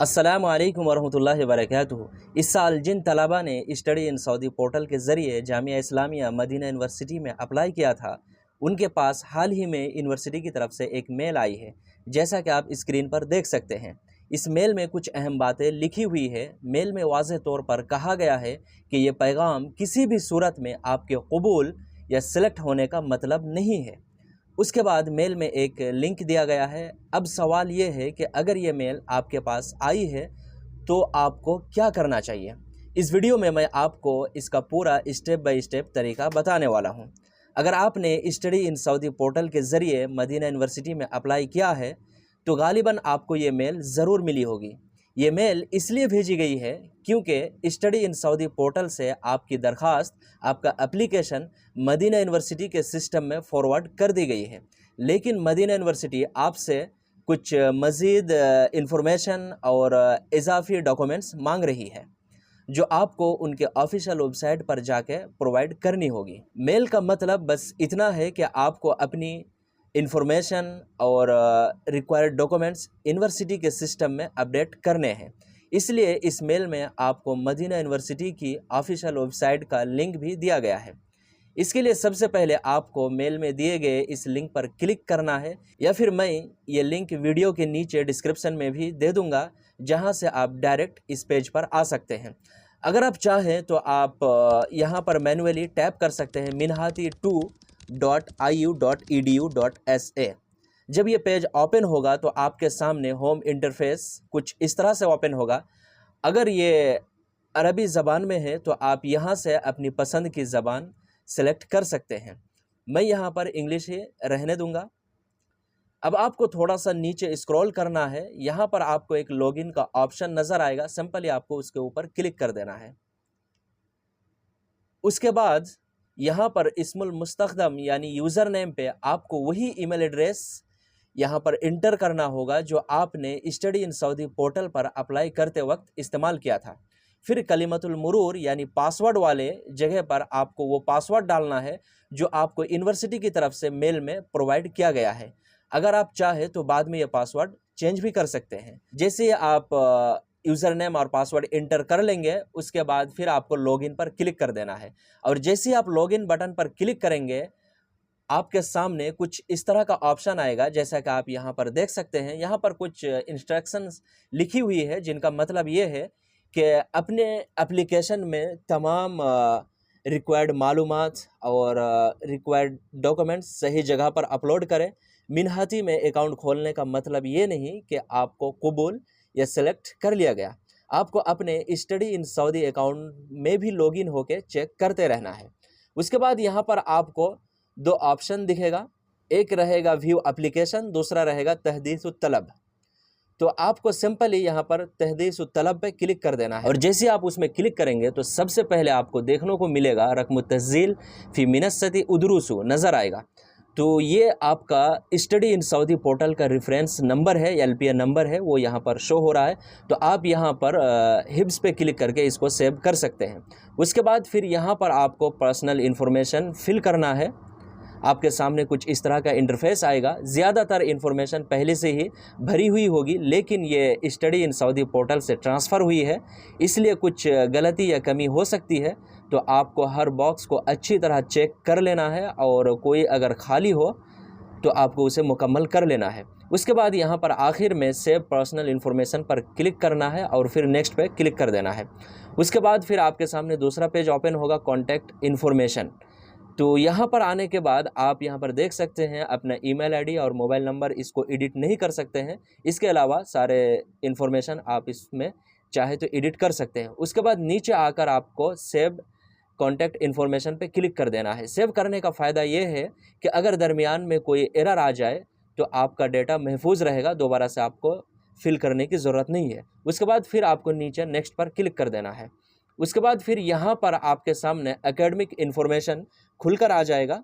अस्सलामु अलैकुम वरहमतुल्लाहि वबरकातुहू। इस साल जिन तलबा ने स्टडी इन सऊदी पोर्टल के ज़रिए जामिया इस्लामिया मदीना यूनिवर्सिटी में अप्लाई किया था, उनके पास हाल ही में यूनिवर्सिटी की तरफ से एक मेल आई है, जैसा कि आप स्क्रीन पर देख सकते हैं। इस मेल में कुछ अहम बातें लिखी हुई है। मेल में वाज़ेह तौर पर कहा गया है कि ये पैगाम किसी भी सूरत में आपके कबूल या सिलेक्ट होने का मतलब नहीं है। उसके बाद मेल में एक लिंक दिया गया है। अब सवाल ये है कि अगर ये मेल आपके पास आई है तो आपको क्या करना चाहिए। इस वीडियो में मैं आपको इसका पूरा स्टेप बाय स्टेप तरीका बताने वाला हूँ। अगर आपने स्टडी इन सऊदी पोर्टल के ज़रिए मदीना यूनिवर्सिटी में अप्लाई किया है तो गालिबन आपको ये मेल ज़रूर मिली होगी। ये मेल इसलिए भेजी गई है क्योंकि स्टडी इन सऊदी पोर्टल से आपकी दरख्वास्त, आपका एप्लीकेशन मदीना यूनिवर्सिटी के सिस्टम में फॉरवर्ड कर दी गई है। लेकिन मदीना यूनिवर्सिटी आपसे कुछ मज़ीद इंफॉर्मेशन और इजाफी डॉक्यूमेंट्स मांग रही है, जो आपको उनके ऑफिशियल वेबसाइट पर जाके प्रोवाइड करनी होगी। मेल का मतलब बस इतना है कि आपको अपनी इंफॉर्मेशन और रिक्वायर्ड डॉक्यूमेंट्स यूनिवर्सिटी के सिस्टम में अपडेट करने हैं। इसलिए इस मेल में आपको मदीना यूनिवर्सिटी की ऑफिशियल वेबसाइट का लिंक भी दिया गया है। इसके लिए सबसे पहले आपको मेल में दिए गए इस लिंक पर क्लिक करना है, या फिर मैं ये लिंक वीडियो के नीचे डिस्क्रिप्शन में भी दे दूंगा, जहां से आप डायरेक्ट इस पेज पर आ सकते हैं। अगर आप चाहें तो आप यहां पर मैनुअली टैप कर सकते हैं minhati2.iu.edu.sa। जब ये पेज ओपन होगा तो आपके सामने होम इंटरफेस कुछ इस तरह से ओपन होगा। अगर ये अरबी ज़बान में है तो आप यहाँ से अपनी पसंद की ज़बान सेलेक्ट कर सकते हैं। मैं यहाँ पर इंग्लिश ही रहने दूंगा। अब आपको थोड़ा सा नीचे स्क्रॉल करना है। यहाँ पर आपको एक लॉगिन का ऑप्शन नज़र आएगा, सिंपली आपको उसके ऊपर क्लिक कर देना है। उसके बाद यहाँ पर इस्मुल मुस्तखदम यानी यूज़र नेम पे आपको वही ईमेल एड्रेस यहाँ पर इंटर करना होगा जो आपने स्टडी इन सऊदी पोर्टल पर अप्लाई करते वक्त इस्तेमाल किया था। फिर कलिमतुल मुरूर यानी पासवर्ड वाले जगह पर आपको वो पासवर्ड डालना है जो आपको यूनिवर्सिटी की तरफ से मेल में प्रोवाइड किया गया है। अगर आप चाहे तो बाद में ये पासवर्ड चेंज भी कर सकते हैं। जैसे आप यूज़र नेम और पासवर्ड इंटर कर लेंगे, उसके बाद फिर आपको लॉगिन पर क्लिक कर देना है। और जैसे ही आप लॉगिन बटन पर क्लिक करेंगे, आपके सामने कुछ इस तरह का ऑप्शन आएगा, जैसा कि आप यहाँ पर देख सकते हैं। यहाँ पर कुछ इंस्ट्रक्शंस लिखी हुई है, जिनका मतलब ये है कि अपने एप्लीकेशन में तमाम रिक्वायर्ड मालूमात और रिक्वायर्ड डॉक्यूमेंट्स सही जगह पर अपलोड करें। मिनहाती में अकाउंट खोलने का मतलब ये नहीं कि आपको कबूल या सेलेक्ट कर लिया गया। आपको अपने स्टडी इन सऊदी अकाउंट में भी लॉगिन होकर चेक करते रहना है। उसके बाद यहाँ पर आपको दो ऑप्शन दिखेगा, एक रहेगा व्यू एप्लीकेशन, दूसरा रहेगा तहदीस तलब। तो आपको सिंपली यहाँ पर तहदीस तलब पे क्लिक कर देना है। और जैसे आप उसमें क्लिक करेंगे तो सबसे पहले आपको देखने को मिलेगा रकम तस्जील फी मिनस्सती उदरूसु नज़र आएगा। तो ये आपका स्टडी इन सऊदी पोर्टल का रेफरेंस नंबर है, LPN नंबर है, वो यहाँ पर शो हो रहा है। तो आप यहाँ पर हिब्स पे क्लिक करके इसको सेव कर सकते हैं। उसके बाद फिर यहाँ पर आपको पर्सनल इन्फॉर्मेशन फिल करना है। आपके सामने कुछ इस तरह का इंटरफेस आएगा। ज़्यादातर इन्फॉर्मेशन पहले से ही भरी हुई होगी, लेकिन ये स्टडी इन सऊदी पोर्टल से ट्रांसफ़र हुई है, इसलिए कुछ गलती या कमी हो सकती है। तो आपको हर बॉक्स को अच्छी तरह चेक कर लेना है, और कोई अगर खाली हो तो आपको उसे मुकम्मल कर लेना है। उसके बाद यहाँ पर आखिर में सेव पर्सनल इन्फॉर्मेशन पर क्लिक करना है और फिर नेक्स्ट पे क्लिक कर देना है। उसके बाद फिर आपके सामने दूसरा पेज ओपन होगा, कॉन्टैक्ट इन्फॉर्मेशन। तो यहाँ पर आने के बाद आप यहाँ पर देख सकते हैं अपना ईमेल आईडी और मोबाइल नंबर, इसको एडिट नहीं कर सकते हैं। इसके अलावा सारे इन्फॉर्मेशन आप इसमें चाहे तो एडिट कर सकते हैं। उसके बाद नीचे आकर आपको सेव कॉन्टैक्ट इन्फॉर्मेशन पे क्लिक कर देना है। सेव करने का फ़ायदा ये है कि अगर दरमियान में कोई एरर आ जाए तो आपका डेटा महफूज रहेगा, दोबारा से आपको फिल करने की ज़रूरत नहीं है। उसके बाद फिर आपको नीचे नेक्स्ट पर क्लिक कर देना है। उसके बाद फिर यहाँ पर आपके सामने एकेडमिक इन्फॉर्मेशन खुलकर आ जाएगा।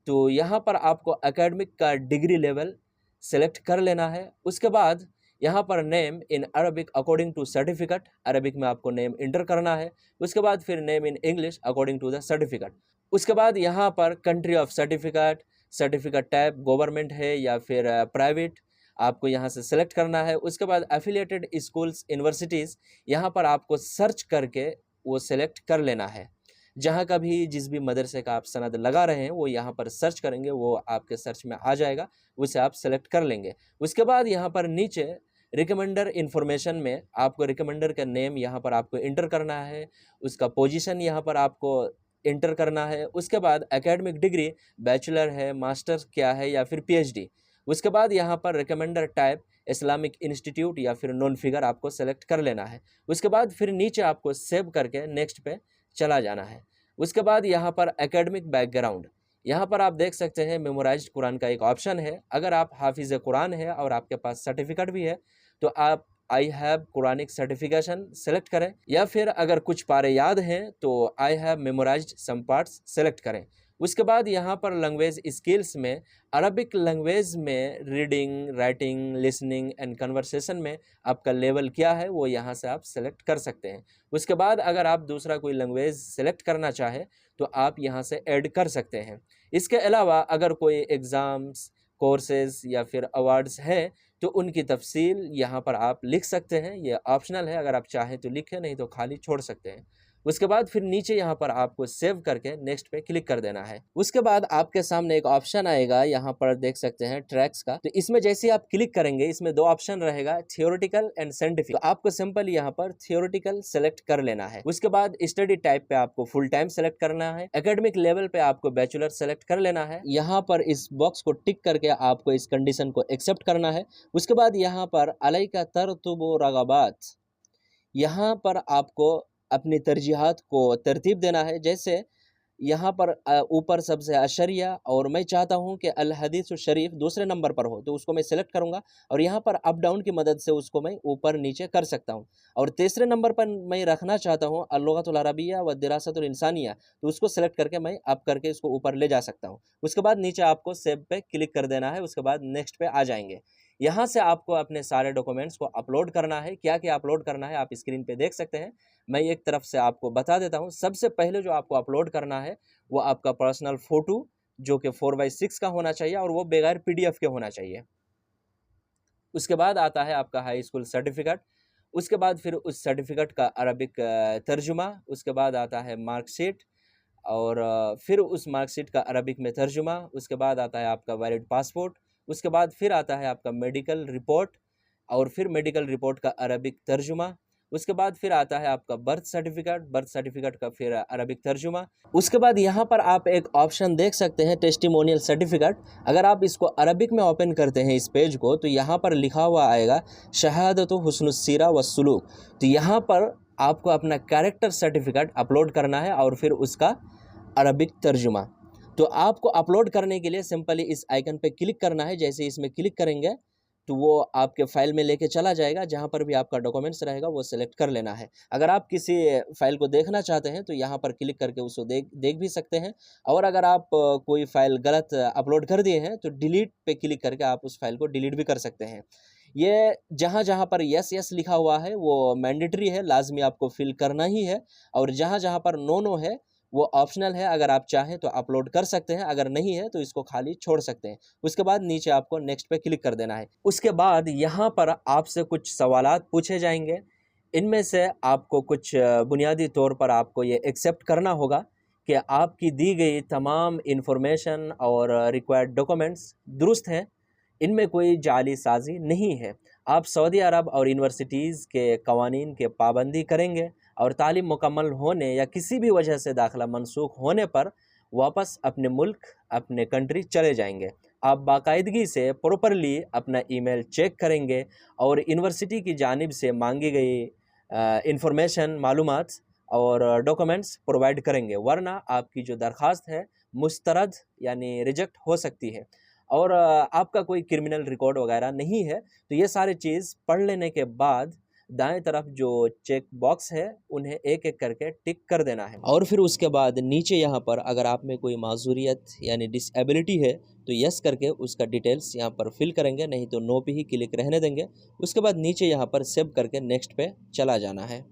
तो यहाँ पर आपको एकेडमिक का डिग्री लेवल सेलेक्ट कर लेना है। उसके बाद यहाँ पर name in Arabic according to certificate, Arabic में आपको नेम इंटर करना है। उसके बाद फिर name in English according to the certificate. उसके बाद यहाँ पर country of certificate, certificate type government है या फिर प्राइवेट, आपको यहाँ से सेलेक्ट करना है। उसके बाद एफिलिएटेड स्कूल्स यूनिवर्सिटीज़, यहाँ पर आपको सर्च करके वो सेलेक्ट कर लेना है। जहाँ का भी जिस भी मदरसे का आप सनद लगा रहे हैं वो यहाँ पर सर्च करेंगे, वो आपके सर्च में आ जाएगा, उसे आप सेलेक्ट कर लेंगे। उसके बाद यहाँ पर नीचे रिकमेंडर इन्फॉर्मेशन में आपको रिकमेंडर का नेम यहाँ पर आपको इंटर करना है, उसका पोजीशन यहाँ पर आपको इंटर करना है। उसके बाद एकेडमिक डिग्री बैचलर है, मास्टर्स क्या है या फिर पीएचडी। उसके बाद यहाँ पर रिकमेंडर टाइप इस्लामिक इंस्टीट्यूट या फिर नॉन फिगर आपको सेलेक्ट कर लेना है। उसके बाद फिर नीचे आपको सेव करके नेक्स्ट पे चला जाना है। उसके बाद यहाँ पर एकेडमिक बैकग्राउंड, यहाँ पर आप देख सकते हैं मेमोराइज्ड कुरान का एक ऑप्शन है। अगर आप हाफिज़ कुरान है और आपके पास सर्टिफिकेट भी है तो आप I have Quranic certification select करें, या फिर अगर कुछ पारे याद हैं तो I have memorised some parts select करें। उसके बाद यहाँ पर लैंग्वेज स्किल्स में अरबिक लैंग्वेज में reading, writing, listening and conversation में आपका लेवल क्या है वो यहाँ से आप सेलेक्ट कर सकते हैं। उसके बाद अगर आप दूसरा कोई लैंग्वेज सेलेक्ट करना चाहें तो आप यहाँ से ऐड कर सकते हैं। इसके अलावा अगर कोई एग्ज़ाम्स, कोर्सेज़ या फिर अवार्ड्स हैं तो उनकी तफसील यहाँ पर आप लिख सकते हैं। ये ऑप्शनल है, अगर आप चाहें तो लिखें, नहीं तो खाली छोड़ सकते हैं। उसके बाद फिर नीचे यहाँ पर आपको सेव करके नेक्स्ट पे क्लिक कर देना है। उसके बाद आपके सामने एक ऑप्शन आएगा, यहाँ पर देख सकते हैं ट्रैक्स का। तो इसमें जैसे आप क्लिक करेंगे इसमें दो ऑप्शन रहेगा, थियोरेटिकल एंड साइंटिफिक। तो आपको सिंपल यहाँ पर थियोरेटिकल सेलेक्ट कर लेना है। उसके बाद स्टडी टाइप पे आपको फुल टाइम सेलेक्ट करना है। एकेडमिक लेवल पे आपको बैचलर सेलेक्ट कर लेना है। यहाँ पर इस बॉक्स को टिक करके आपको इस कंडीशन को एक्सेप्ट करना है। उसके बाद यहाँ पर अलैका तरतुबु रगबात, यहाँ पर आपको अपनी तरजीहात को तरतीब देना है। जैसे यहाँ पर ऊपर सबसे अशरिया, और मैं चाहता हूँ कि अल हदीस शरीफ दूसरे नंबर पर हो तो उसको मैं सेलेक्ट करूँगा और यहाँ पर अप डाउन की मदद से उसको मैं ऊपर नीचे कर सकता हूँ। और तीसरे नंबर पर मैं रखना चाहता हूँ अल-लुग़तुल अरबिय्या व दिरासतुल इंसानिया, तो उसको सेलेक्ट करके मैं अप करके इसको ऊपर ले जा सकता हूँ। उसके बाद नीचे आपको सेव पे क्लिक कर देना है। उसके बाद नेक्स्ट पे आ जाएंगे। यहाँ से आपको अपने सारे डॉक्यूमेंट्स को अपलोड करना है। क्या क्या अपलोड करना है आप स्क्रीन पे देख सकते हैं। मैं एक तरफ से आपको बता देता हूँ। सबसे पहले जो आपको अपलोड करना है वो आपका पर्सनल फ़ोटो, जो कि 4x6 का होना चाहिए और वो बगैर PDF के होना चाहिए। उसके बाद आता है आपका हाई स्कूल सर्टिफिकेट। उसके बाद फिर उस सर्टिफिकेट का अरबिक तर्जुमा। उसके बाद आता है मार्कशीट और फिर उस मार्कशीट का अरबिक में तर्जुमा। उसके बाद आता है आपका वैलिड पासपोर्ट। उसके बाद फिर आता है आपका मेडिकल रिपोर्ट और फिर मेडिकल रिपोर्ट का अरबिक तर्जुमा। उसके बाद फिर आता है आपका बर्थ सर्टिफिकेट का फिर अरबिक तर्जुमा। उसके बाद यहाँ पर आप एक ऑप्शन देख सकते हैं टेस्टिमोनियल सर्टिफिकेट। अगर आप इसको अरबिक में ओपन करते हैं इस पेज को तो यहाँ पर लिखा हुआ आएगा शहादतु हुस्नुस्सीरा व सुलूक। तो यहाँ पर आपको अपना कैरेक्टर सर्टिफिकेट अपलोड करना है और फिर उसका अरबिक तर्जुमा। तो आपको अपलोड करने के लिए सिंपली इस आइकन पे क्लिक करना है। जैसे इसमें क्लिक करेंगे तो वो आपके फाइल में लेके चला जाएगा। जहाँ पर भी आपका डॉक्यूमेंट्स रहेगा वो सिलेक्ट कर लेना है। अगर आप किसी फाइल को देखना चाहते हैं तो यहाँ पर क्लिक करके उसको देख भी सकते हैं। और अगर आप कोई फाइल गलत अपलोड कर दिए हैं तो डिलीट पे क्लिक करके आप उस फाइल को डिलीट भी कर सकते हैं। ये जहाँ जहाँ पर यस लिखा हुआ है वो मैंडेटरी है, लाजमी आपको फिल करना ही है। और जहाँ जहाँ पर नो है वो ऑप्शनल है। अगर आप चाहें तो अपलोड कर सकते हैं, अगर नहीं है तो इसको खाली छोड़ सकते हैं। उसके बाद नीचे आपको नेक्स्ट पे क्लिक कर देना है। उसके बाद यहाँ पर आपसे कुछ सवालात पूछे जाएंगे। इनमें से आपको कुछ बुनियादी तौर पर आपको ये एक्सेप्ट करना होगा कि आपकी दी गई तमाम इन्फॉर्मेशन और रिक्वायर्ड डॉक्यूमेंट्स दुरुस्त हैं, इनमें कोई जाली साजी नहीं है। आप सऊदी अरब और यूनिवर्सिटीज़ के कवानीन के पाबंदी करेंगे और तालीम मुकम्मल होने या किसी भी वजह से दाखिला मनसूख होने पर वापस अपने मुल्क, अपने कंट्री चले जाएंगे। आप बाकायदगी से प्रॉपरली अपना ईमेल चेक करेंगे और यूनिवर्सिटी की जानिब से मांगी गई इंफॉर्मेशन, मालूमात और डॉक्यूमेंट्स प्रोवाइड करेंगे, वरना आपकी जो दरख्वास्त है मुस्तरद यानी रिजेक्ट हो सकती है। और आपका कोई क्रिमिनल रिकॉर्ड वगैरह नहीं है। तो ये सारी चीज़ पढ़ लेने के बाद दाएं तरफ जो चेक बॉक्स है उन्हें एक एक करके टिक कर देना है। और फिर उसके बाद नीचे यहाँ पर अगर आप में कोई माजूरियत यानी डिसेबिलिटी है तो यस करके उसका डिटेल्स यहाँ पर फिल करेंगे, नहीं तो नो पे ही क्लिक रहने देंगे। उसके बाद नीचे यहाँ पर सेव करके नेक्स्ट पे चला जाना है।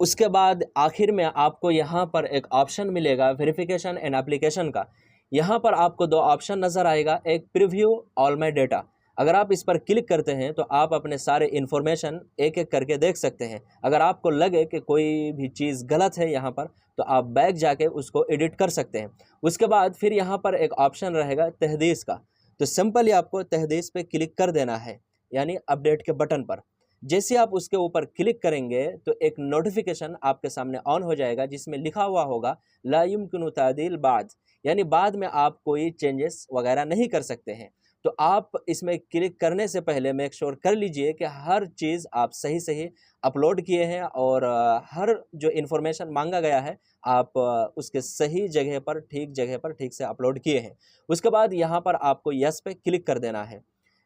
उसके बाद आखिर में आपको यहाँ पर एक ऑप्शन मिलेगा वेरिफिकेशन एंड एप्लीकेशन का। यहाँ पर आपको दो ऑप्शन नज़र आएगा, एक प्रीव्यू ऑल माई डेटा। अगर आप इस पर क्लिक करते हैं तो आप अपने सारे इन्फॉर्मेशन एक एक करके देख सकते हैं। अगर आपको लगे कि कोई भी चीज़ गलत है यहाँ पर, तो आप बैक जाके उसको एडिट कर सकते हैं। उसके बाद फिर यहाँ पर एक ऑप्शन रहेगा तहदीस का, तो सिंपली आपको तहदीस पे क्लिक कर देना है, यानी अपडेट के बटन पर। जैसे आप उसके ऊपर क्लिक करेंगे तो एक नोटिफिकेशन आपके सामने ऑन हो जाएगा जिसमें लिखा हुआ होगा ला युमकिनु तादील बाद, यानी बाद में आप कोई चेंजेस वगैरह नहीं कर सकते हैं। तो आप इसमें क्लिक करने से पहले मेक श्योर कर लीजिए कि हर चीज़ आप सही सही अपलोड किए हैं और हर जो इन्फॉर्मेशन मांगा गया है आप उसके सही जगह पर ठीक से अपलोड किए हैं। उसके बाद यहाँ पर आपको यस पे क्लिक कर देना है।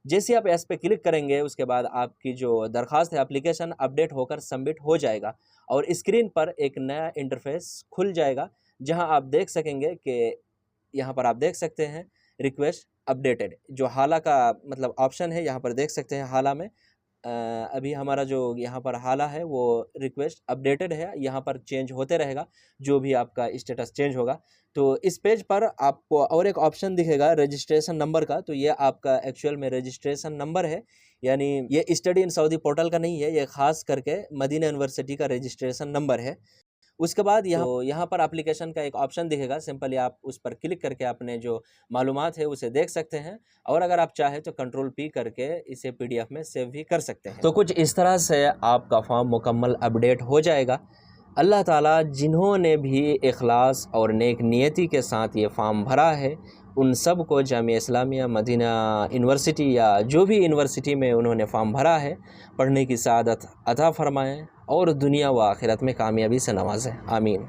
जैसे आप यस पे क्लिक करेंगे उसके बाद आपकी जो दरख्वास्त है एप्लीकेशन अपडेट होकर सबमिट हो जाएगा और स्क्रीन पर एक नया इंटरफेस खुल जाएगा, जहां आप देख सकेंगे कि यहाँ पर आप देख सकते हैं रिक्वेस्ट अपडेटेड, जो हाला का मतलब ऑप्शन है यहाँ पर देख सकते हैं। हाला में अभी हमारा जो यहाँ पर हाला है वो रिक्वेस्ट अपडेटेड है, यहाँ पर चेंज होते रहेगा जो भी आपका स्टेटस चेंज होगा। तो इस पेज पर आपको और एक ऑप्शन दिखेगा रजिस्ट्रेशन नंबर का, तो ये आपका एक्चुअल में रजिस्ट्रेशन नंबर है, यानी ये स्टडी इन सऊदी पोर्टल का नहीं है, ये खास करके मदीना यूनिवर्सिटी का रजिस्ट्रेशन नंबर है। उसके बाद यहाँ पर एप्लीकेशन का एक ऑप्शन दिखेगा, सिंपली आप उस पर क्लिक करके अपने जो मालूमात है उसे देख सकते हैं और अगर आप चाहें तो कंट्रोल पी करके इसे PDF में सेव भी कर सकते हैं। तो कुछ इस तरह से आपका फॉर्म मुकम्मल अपडेट हो जाएगा। अल्लाह ताला जिन्होंने भी इखलास और नेक नियति के साथ ये फॉर्म भरा है उन सब को जामिया इस्लामिया मदीना यूनिवर्सिटी या जो भी यूनिवर्सिटी में उन्होंने फॉर्म भरा है पढ़ने की सआदत अता फरमाएँ और दुनिया व आखिरत में कामयाबी से नवाजें। आमीन।